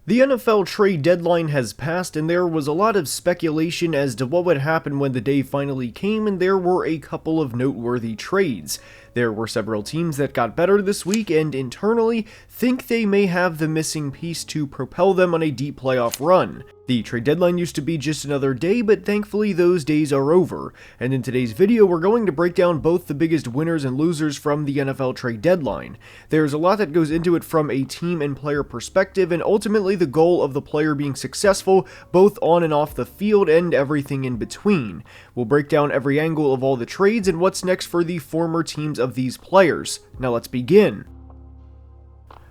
The NFL trade deadline has passed, and there was a lot of speculation as to what would happen when the day finally came, and there were a couple of noteworthy trades. There were several teams that got better this week and internally think they may have the missing piece to propel them on a deep playoff run. The trade deadline used to be just another day, but thankfully those days are over, and in today's video we're going to break down both the biggest winners and losers from the NFL trade deadline. There's a lot that goes into it from a team and player perspective, and ultimately the goal of the player being successful both on and off the field and everything in between. We'll break down every angle of all the trades and what's next for the former teams of these players. Now let's begin.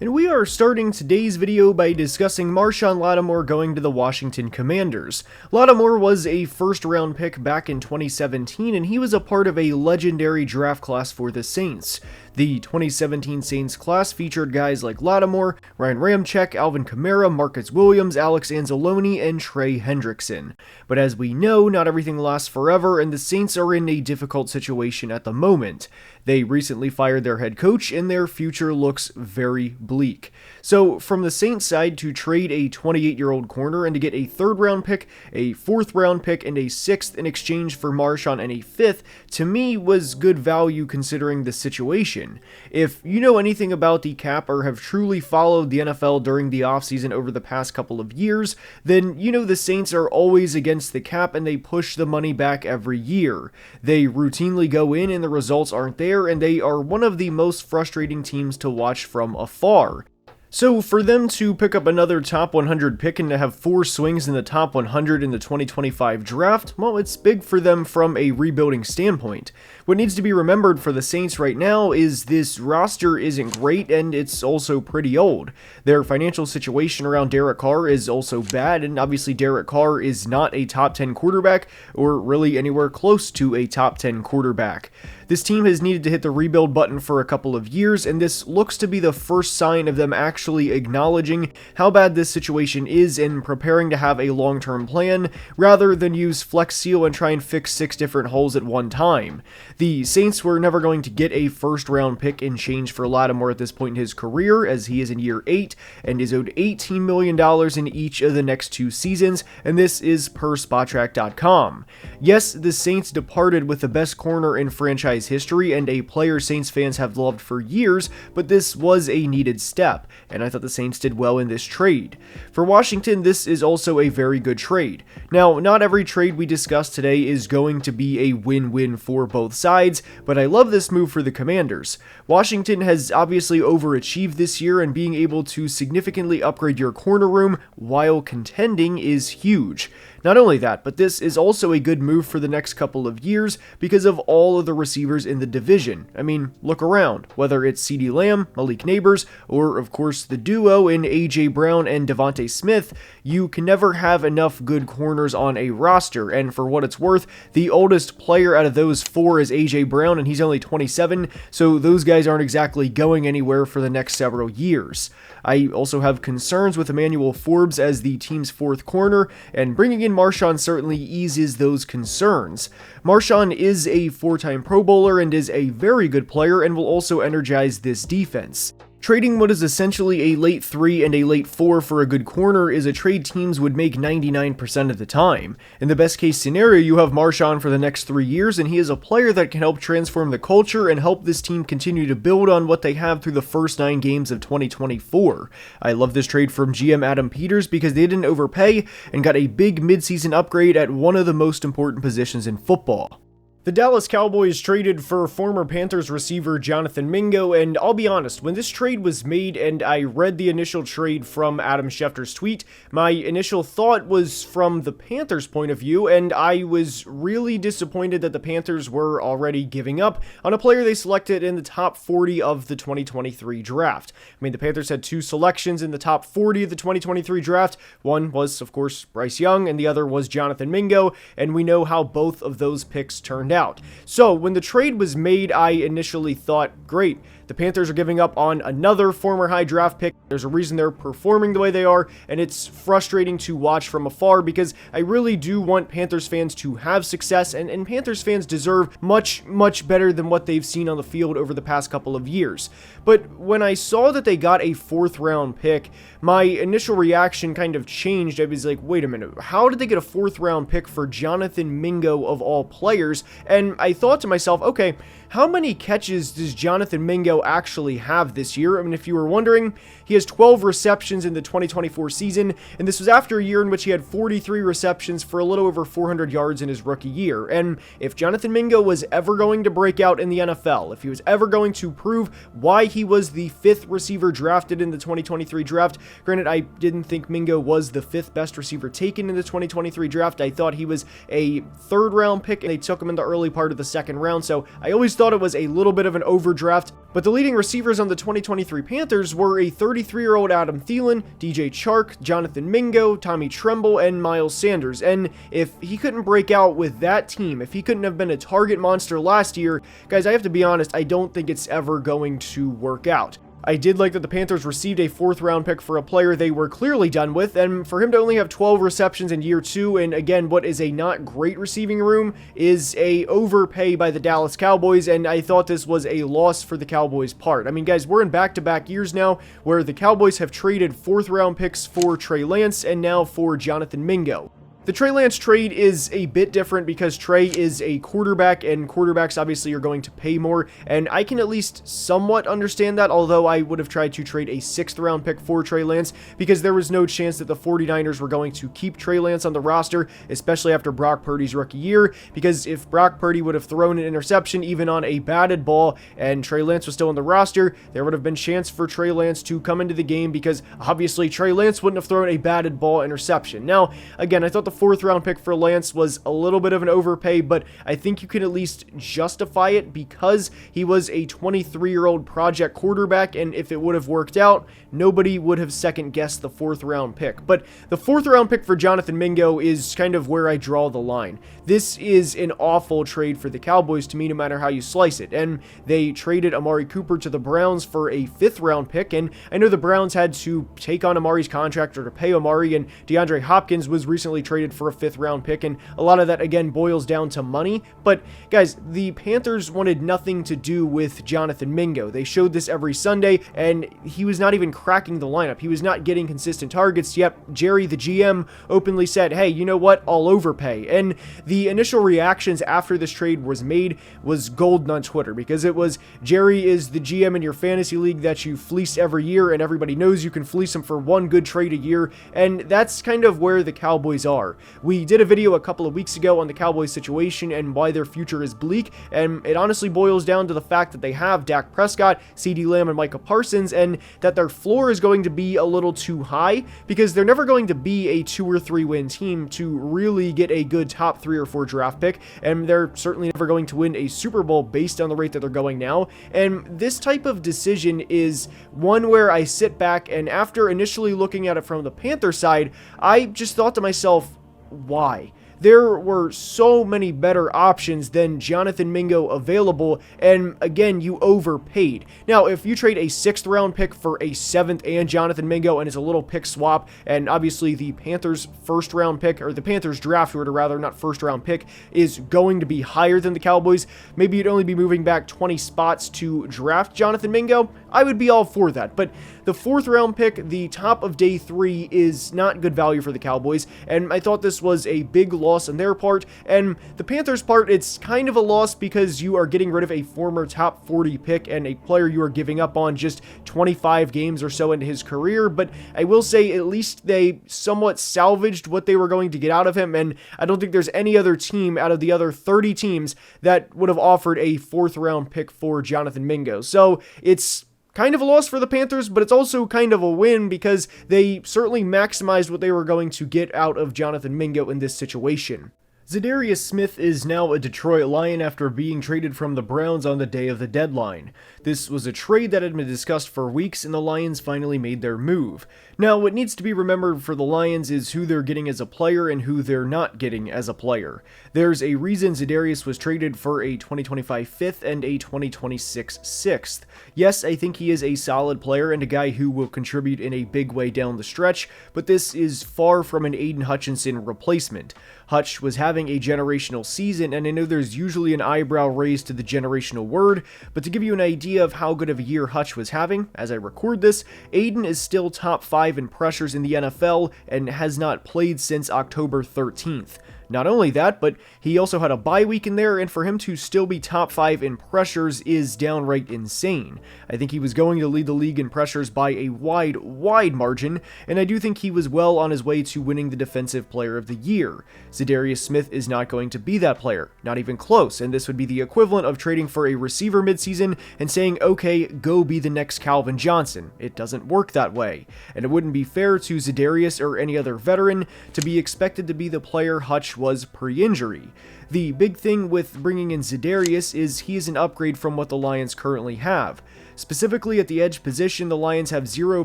And we are starting today's video by discussing Marshon Lattimore going to the Washington Commanders. Lattimore was a first-round pick back in 2017, and he was a part of a legendary draft class for the Saints. The 2017 Saints class featured guys like Lattimore, Ryan Ramczyk, Alvin Kamara, Marcus Williams, Alex Anzalone, and Trey Hendrickson. But as we know, not everything lasts forever, and the Saints are in a difficult situation at the moment. They recently fired their head coach, and their future looks very bleak. So, from the Saints side, to trade a 28-year-old corner and to get a third-round pick, a fourth-round pick, and a sixth in exchange for Marshon and a fifth, to me was good value considering the situation. If you know anything about the cap or have truly followed the NFL during the offseason over the past couple of years, then you know the Saints are always against the cap and they push the money back every year. They routinely go in and the results aren't there, and they are one of the most frustrating teams to watch from afar. So for them to pick up another top 100 pick and to have 4 swings in the top 100 in the 2025 draft, well, it's big for them from a rebuilding standpoint. What needs to be remembered for the Saints right now is this roster isn't great and it's also pretty old. Their financial situation around Derek Carr is also bad, and obviously Derek Carr is not a top 10 quarterback or really anywhere close to a top 10 quarterback. This team has needed to hit the rebuild button for a couple of years, and this looks to be the first sign of them actually acknowledging how bad this situation is and preparing to have a long-term plan, rather than use Flex Seal and try and fix 6 different holes at one time. The Saints were never going to get a first-round pick in change for Lattimore at this point in his career, as he is in year 8 and is owed $18 million in each of the next 2 seasons, and this is per Spotrac.com. Yes, the Saints departed with the best corner in franchise history and a player Saints fans have loved for years, but this was a needed step, and I thought the Saints did well in this trade. For Washington, this is also a very good trade. Now, not every trade we discuss today is going to be a win-win for both sides, but I love this move for the Commanders. Washington has obviously overachieved this year, and being able to significantly upgrade your corner room while contending is huge. Not only that, but this is also a good move for the next couple of years because of all of the receivers in the division. I mean, look around. Whether it's CeeDee Lamb, Malik Nabers, or of course the duo in A.J. Brown and Devontae Smith, you can never have enough good corners on a roster, and for what it's worth, the oldest player out of those 4 is A.J. Brown, and he's only 27, so those guys aren't exactly going anywhere for the next several years. I also have concerns with Emmanuel Forbes as the team's 4th corner, and bringing in Marshon certainly eases those concerns. Marshon is a 4-time Pro Bowler and is a very good player and will also energize this defense. Trading what is essentially a late 3 and a late 4 for a good corner is a trade teams would make 99% of the time. In the best case scenario, you have Marshon for the next 3 years, and he is a player that can help transform the culture and help this team continue to build on what they have through the first 9 games of 2024. I love this trade from GM Adam Peters because they didn't overpay and got a big midseason upgrade at one of the most important positions in football. The Dallas Cowboys traded for former Panthers receiver Jonathan Mingo, and I'll be honest, when this trade was made and I read the initial trade from Adam Schefter's tweet, my initial thought was from the Panthers' point of view, and I was really disappointed that the Panthers were already giving up on a player they selected in the top 40 of the 2023 draft. I mean, the Panthers had 2 selections in the top 40 of the 2023 draft. One was, of course, Bryce Young, and the other was Jonathan Mingo, and we know how both of those picks turned out. So when the trade was made, I initially thought, great, the Panthers are giving up on another former high draft pick. There's a reason they're performing the way they are, and it's frustrating to watch from afar because I really do want Panthers fans to have success, and Panthers fans deserve much, much better than what they've seen on the field over the past couple of years. But when I saw that they got a 4th round pick, my initial reaction kind of changed. I was like, wait a minute, how did they get a 4th round pick for Jonathan Mingo of all players? And I thought to myself, okay, how many catches does Jonathan Mingo actually have this year? I mean, if you were wondering, he has 12 receptions in the 2024 season, and this was after a year in which he had 43 receptions for a little over 400 yards in his rookie year. And if Jonathan Mingo was ever going to break out in the NFL, if he was ever going to prove why he was the 5th receiver drafted in the 2023 draft, granted, I didn't think Mingo was the 5th best receiver taken in the 2023 draft. I thought he was a 3rd round pick, and they took him in the early part of the 2nd round, so I always thought it was a little bit of an overdraft. But the leading receivers on the 2023 Panthers were a 33-year-old Adam Thielen, DJ Chark, Jonathan Mingo, Tommy Tremble, and Miles Sanders. And if he couldn't break out with that team, if he couldn't have been a target monster last year, guys, I have to be honest, I don't think it's ever going to work out. I did like that the Panthers received a 4th round pick for a player they were clearly done with, and for him to only have 12 receptions in year 2, and again, what is a not great receiving room, is a overpay by the Dallas Cowboys, and I thought this was a loss for the Cowboys' part. I mean, guys, we're in back-to-back years now where the Cowboys have traded 4th round picks for Trey Lance and now for Jonathan Mingo. The Trey Lance trade is a bit different because Trey is a quarterback, and quarterbacks obviously are going to pay more, and I can at least somewhat understand that, although I would have tried to trade a 6th round pick for Trey Lance because there was no chance that the 49ers were going to keep Trey Lance on the roster, especially after Brock Purdy's rookie year, because if Brock Purdy would have thrown an interception even on a batted ball and Trey Lance was still on the roster, there would have been chance for Trey Lance to come into the game because obviously Trey Lance wouldn't have thrown a batted ball interception. Now, again, I thought the 4th round pick for Lance was a little bit of an overpay, but I think you can at least justify it because he was a 23-year-old project quarterback, and if it would have worked out, nobody would have second-guessed the 4th round pick. But the 4th round pick for Jonathan Mingo is kind of where I draw the line. This is an awful trade for the Cowboys to me, no matter how you slice it, and they traded Amari Cooper to the Browns for a 5th round pick, and I know the Browns had to take on Amari's contract or to pay Amari, and DeAndre Hopkins was recently traded for a 5th round pick, and a lot of that again boils down to money. But guys, the Panthers wanted nothing to do with Jonathan Mingo. They showed this every Sunday, and he was not even cracking the lineup. He was not getting consistent targets. Yep, Jerry, the GM, openly said, hey, you know what, I'll overpay. And the initial reactions after this trade was made was golden on Twitter, because it was, Jerry is the GM in your fantasy league that you fleece every year, and everybody knows you can fleece him for one good trade a year, and that's kind of where the Cowboys are. We did a video a couple of weeks ago on the Cowboys situation and why their future is bleak, and it honestly boils down to the fact that they have Dak Prescott, CeeDee Lamb, and Micah Parsons, and that their floor is going to be a little too high because they're never going to be a 2 or 3 win team to really get a good top 3 or 4 draft pick, and they're certainly never going to win a Super Bowl based on the rate that they're going now. And this type of decision is one where I sit back, and after initially looking at it from the Panther side, I just thought to myself, why? There were so many better options than Jonathan Mingo available, and again, you overpaid. Now, if you trade a 6th round pick for a 7th and Jonathan Mingo, and it's a little pick swap, and obviously the Panthers' 1st round pick, or the Panthers draft order rather, not 1st round pick, is going to be higher than the Cowboys, maybe you'd only be moving back 20 spots to draft Jonathan Mingo, I would be all for that. But the 4th round pick, the top of day 3, is not good value for the Cowboys, and I thought this was a big loss on their part, and the Panthers' part, it's kind of a loss because you are getting rid of a former top 40 pick and a player you are giving up on just 25 games or so into his career, but I will say at least they somewhat salvaged what they were going to get out of him, and I don't think there's any other team out of the other 30 teams that would have offered a 4th round pick for Jonathan Mingo. So it's kind of a loss for the Panthers, but it's also kind of a win because they certainly maximized what they were going to get out of Jonathan Mingo in this situation. Za'Darius Smith is now a Detroit Lion after being traded from the Browns on the day of the deadline. This was a trade that had been discussed for weeks, and the Lions finally made their move. Now, what needs to be remembered for the Lions is who they're getting as a player and who they're not getting as a player. There's a reason Za'Darius was traded for a 2025 5th and a 2026 6th. Yes, I think he is a solid player and a guy who will contribute in a big way down the stretch, but this is far from an Aiden Hutchinson replacement. Hutch was having a generational season, and I know there's usually an eyebrow raised to the generational word, but to give you an idea of how good of a year Hutch was having, as I record this, Aiden is still top 5 in pressures in the NFL and has not played since October 13th. Not only that, but he also had a bye week in there, and for him to still be top 5 in pressures is downright insane. I think he was going to lead the league in pressures by a wide margin, and I do think he was well on his way to winning the Defensive Player of the Year. Za'Darius Smith is not going to be that player, not even close, and this would be the equivalent of trading for a receiver midseason and saying, okay, go be the next Calvin Johnson. It doesn't work that way, and it wouldn't be fair to Za'Darius or any other veteran to be expected to be the player Hutch was pre-injury. The big thing with bringing in Za'Darius is he is an upgrade from what the Lions currently have. Specifically at the edge position, the Lions have 0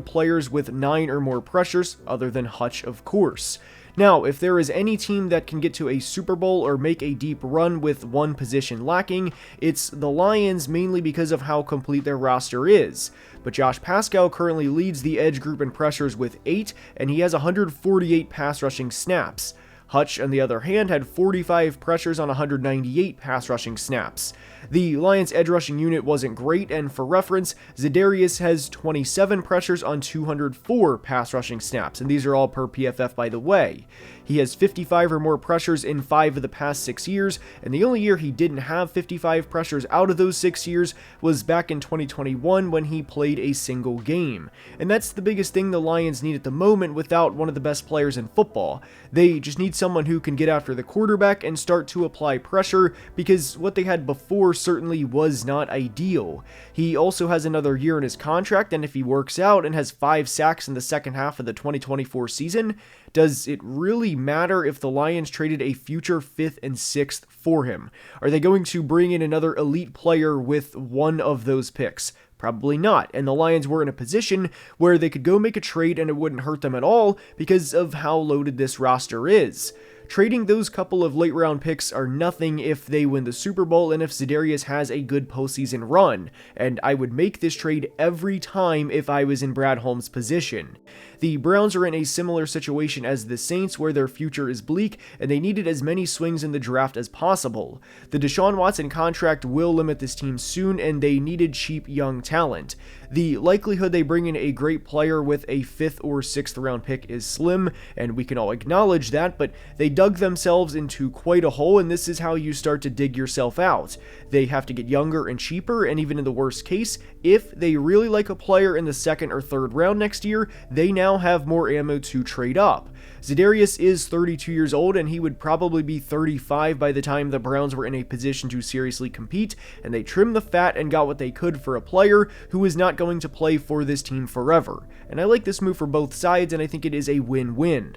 players with 9 or more pressures, other than Hutch, of course. Now, if there is any team that can get to a Super Bowl or make a deep run with one position lacking, it's the Lions, mainly because of how complete their roster is. But Josh Pascal currently leads the edge group in pressures with 8, and he has 148 pass rushing snaps. Hutch, on the other hand, had 45 pressures on 198 pass rushing snaps. The Lions' edge rushing unit wasn't great, and for reference, Za'Darius has 27 pressures on 204 pass rushing snaps, and these are all per PFF, by the way. He has 55 or more pressures in 5 of the past 6 years, and the only year he didn't have 55 pressures out of those 6 years was back in 2021 when he played a single game. And that's the biggest thing the Lions need at the moment without one of the best players in football. They just need someone who can get after the quarterback and start to apply pressure, because what they had before certainly was not ideal. He also has another year in his contract, and if he works out and has 5 sacks in the second half of the 2024 season, does it really matter if the Lions traded a future 5th and 6th for him? Are they going to bring in another elite player with one of those picks? Probably not, and the Lions were in a position where they could go make a trade and it wouldn't hurt them at all because of how loaded this roster is. Trading those couple of late round picks are nothing if they win the Super Bowl and if Za'Darius has a good postseason run, and I would make this trade every time if I was in Brad Holmes' position. The Browns are in a similar situation as the Saints, where their future is bleak and they needed as many swings in the draft as possible. The Deshaun Watson contract will limit this team soon, and they needed cheap young talent. The likelihood they bring in a great player with a 5th or 6th round pick is slim, and we can all acknowledge that, but they dug themselves into quite a hole, and this is how you start to dig yourself out. They have to get younger and cheaper, and even in the worst case, if they really like a player in the 2nd or 3rd round next year, they now have more ammo to trade up. Za'Darius is 32 years old, and he would probably be 35 by the time the Browns were in a position to seriously compete, and they trimmed the fat and got what they could for a player who is not going to play for this team forever. And I like this move for both sides, and I think it is a win-win.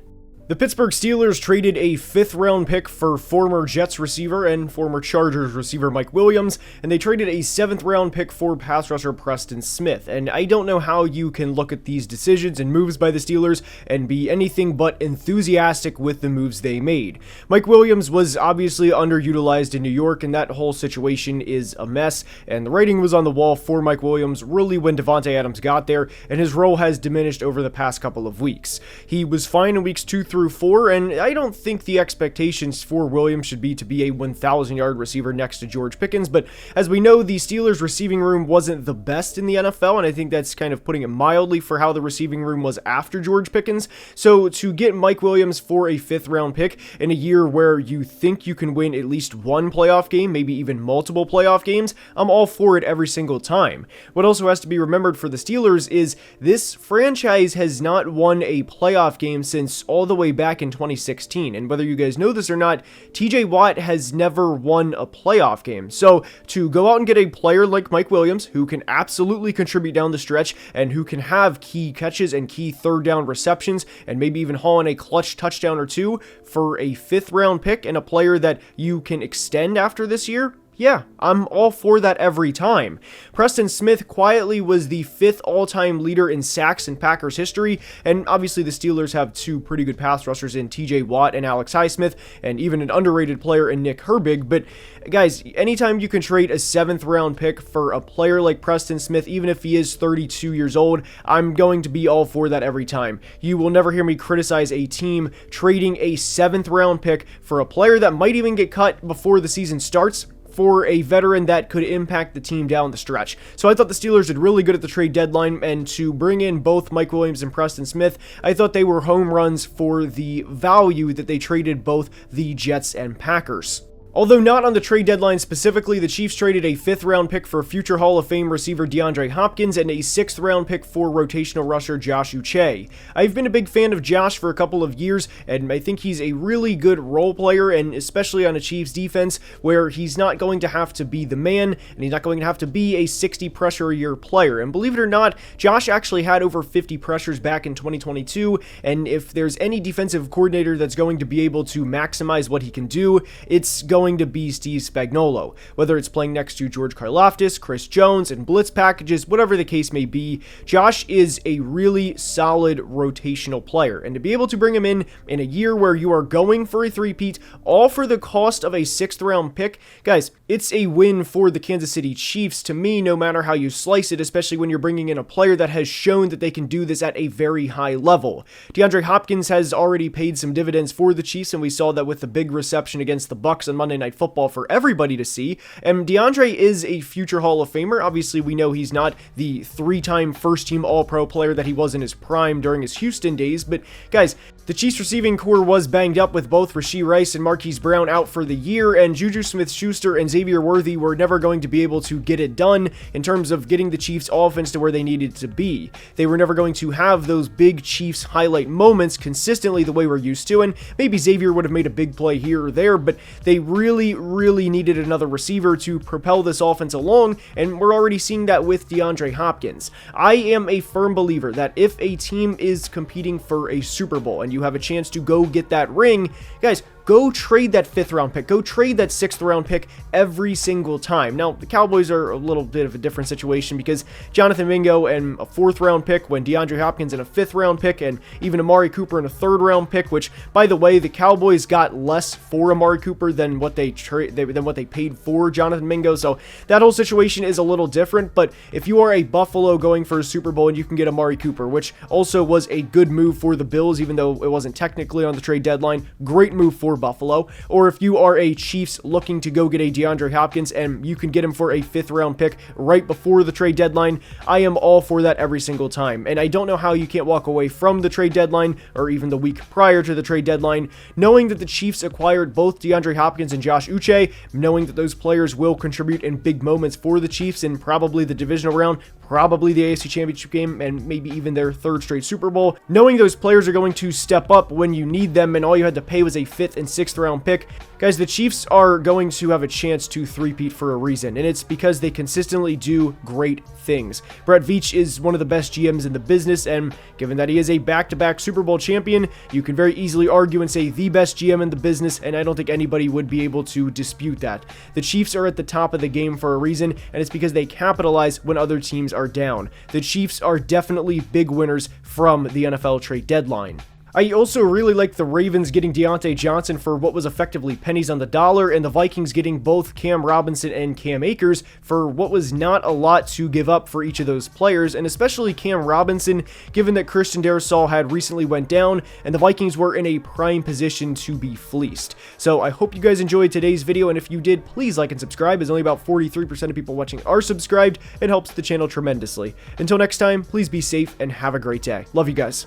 The Pittsburgh Steelers traded a 5th round pick for former Jets receiver and former Chargers receiver Mike Williams, and they traded a 7th round pick for pass rusher Preston Smith. And I don't know how you can look at these decisions and moves by the Steelers and be anything but enthusiastic with the moves they made. Mike Williams was obviously underutilized in New York, and that whole situation is a mess, and the writing was on the wall for Mike Williams really when Davante Adams got there, and his role has diminished over the past couple of weeks. He was fine in weeks 2 through 4, and I don't think the expectations for Williams should be to be a 1,000-yard receiver next to George Pickens, but as we know, the Steelers' receiving room wasn't the best in the NFL, and I think that's kind of putting it mildly for how the receiving room was after George Pickens. So to get Mike Williams for a 5th round pick in a year where you think you can win at least one playoff game, maybe even multiple playoff games, I'm all for it every single time. What also has to be remembered for the Steelers is this franchise has not won a playoff game since all the way way back in 2016. And whether you guys know this or not, TJ Watt has never won a playoff game. So to go out and get a player like Mike Williams, who can absolutely contribute down the stretch and who can have key catches and key third down receptions and maybe even haul in a clutch touchdown or two for a 5th round pick and a player that you can extend after this year, yeah, I'm all for that every time. Preston Smith quietly was the 5th all-time leader in sacks in Packers history, and obviously the Steelers have 2 pretty good pass rushers in TJ Watt and Alex Highsmith, and even an underrated player in Nick Herbig. But guys, anytime you can trade a 7th round pick for a player like Preston Smith, even if he is 32 years old, I'm going to be all for that every time. You will never hear me criticize a team trading a 7th round pick for a player that might even get cut before the season starts, for a veteran that could impact the team down the stretch. So I thought the Steelers did really good at the trade deadline, and to bring in both Mike Williams and Preston Smith, I thought they were home runs for the value that they traded both the Jets and Packers. Although not on the trade deadline specifically, the Chiefs traded a 5th round pick for future Hall of Fame receiver DeAndre Hopkins and a 6th round pick for rotational rusher Josh Uche. I've been a big fan of Josh for a couple of years, and I think he's a really good role player, and especially on a Chiefs defense where he's not going to have to be the man, and he's not going to have to be a 60 pressure a year player. And believe it or not, Josh actually had over 50 pressures back in 2022, and if there's any defensive coordinator that's going to be able to maximize what he can do, it's going to be Steve Spagnuolo. Whether it's playing next to George Karlaftis, Chris Jones, and blitz packages, whatever the case may be, Josh is a really solid rotational player. And to be able to bring him in a year where you are going for a 3-peat, all for the cost of a 6th round pick, guys, it's a win for the Kansas City Chiefs to me, no matter how you slice it, especially when you're bringing in a player that has shown that they can do this at a very high level. DeAndre Hopkins has already paid some dividends for the Chiefs, and we saw that with the big reception against the Bucs on Monday Night Football for everybody to see. And DeAndre is a future Hall of Famer. Obviously, we know he's not the 3-time first-team All-Pro player that he was in his prime during his Houston days, but guys, the Chiefs receiving core was banged up with both Rashee Rice and Marquise Brown out for the year, and Juju Smith-Schuster and Xavier Worthy were never going to be able to get it done in terms of getting the Chiefs offense to where they needed to be. They were never going to have those big Chiefs highlight moments consistently the way we're used to, and maybe Xavier would have made a big play here or there, but they really needed another receiver to propel this offense along, and we're already seeing that with DeAndre Hopkins. I am a firm believer that if a team is competing for a Super Bowl and you have a chance to go get that ring, guys, go trade that 5th round pick. Go trade that 6th round pick every single time. Now, the Cowboys are a little bit of a different situation because Jonathan Mingo and a 4th round pick when DeAndre Hopkins and a 5th round pick and even Amari Cooper and a 3rd round pick, which, by the way, the Cowboys got less for Amari Cooper than what they paid for Jonathan Mingo. So that whole situation is a little different. But if you are a Buffalo going for a Super Bowl and you can get Amari Cooper, which also was a good move for the Bills, even though it wasn't technically on the trade deadline, great move for Buffalo. Or if you are a Chiefs looking to go get a DeAndre Hopkins and you can get him for a 5th round pick right before the trade deadline, I am all for that every single time. And I don't know how you can't walk away from the trade deadline or even the week prior to the trade deadline knowing that the Chiefs acquired both DeAndre Hopkins and Josh Uche, knowing that those players will contribute in big moments for the Chiefs in probably the divisional round, probably the AFC Championship game, and maybe even their 3rd straight Super Bowl. Knowing those players are going to step up when you need them and all you had to pay was a 5th and 6th round pick. Guys, the Chiefs are going to have a chance to 3-peat for a reason, and it's because they consistently do great things. Brett Veach is one of the best GMs in the business, and given that he is a back-to-back Super Bowl champion, you can very easily argue and say the best GM in the business, and I don't think anybody would be able to dispute that. The Chiefs are at the top of the game for a reason, and it's because they capitalize when other teams are down. The Chiefs are definitely big winners from the NFL trade deadline. I also really like the Ravens getting Deontay Johnson for what was effectively pennies on the dollar, and the Vikings getting both Cam Robinson and Cam Akers for what was not a lot to give up for each of those players, and especially Cam Robinson, given that Christian Darrisaw had recently went down, and the Vikings were in a prime position to be fleeced. So I hope you guys enjoyed today's video, and if you did, please like and subscribe, as only about 43% of people watching are subscribed. It helps the channel tremendously. Until next time, please be safe and have a great day. Love you guys.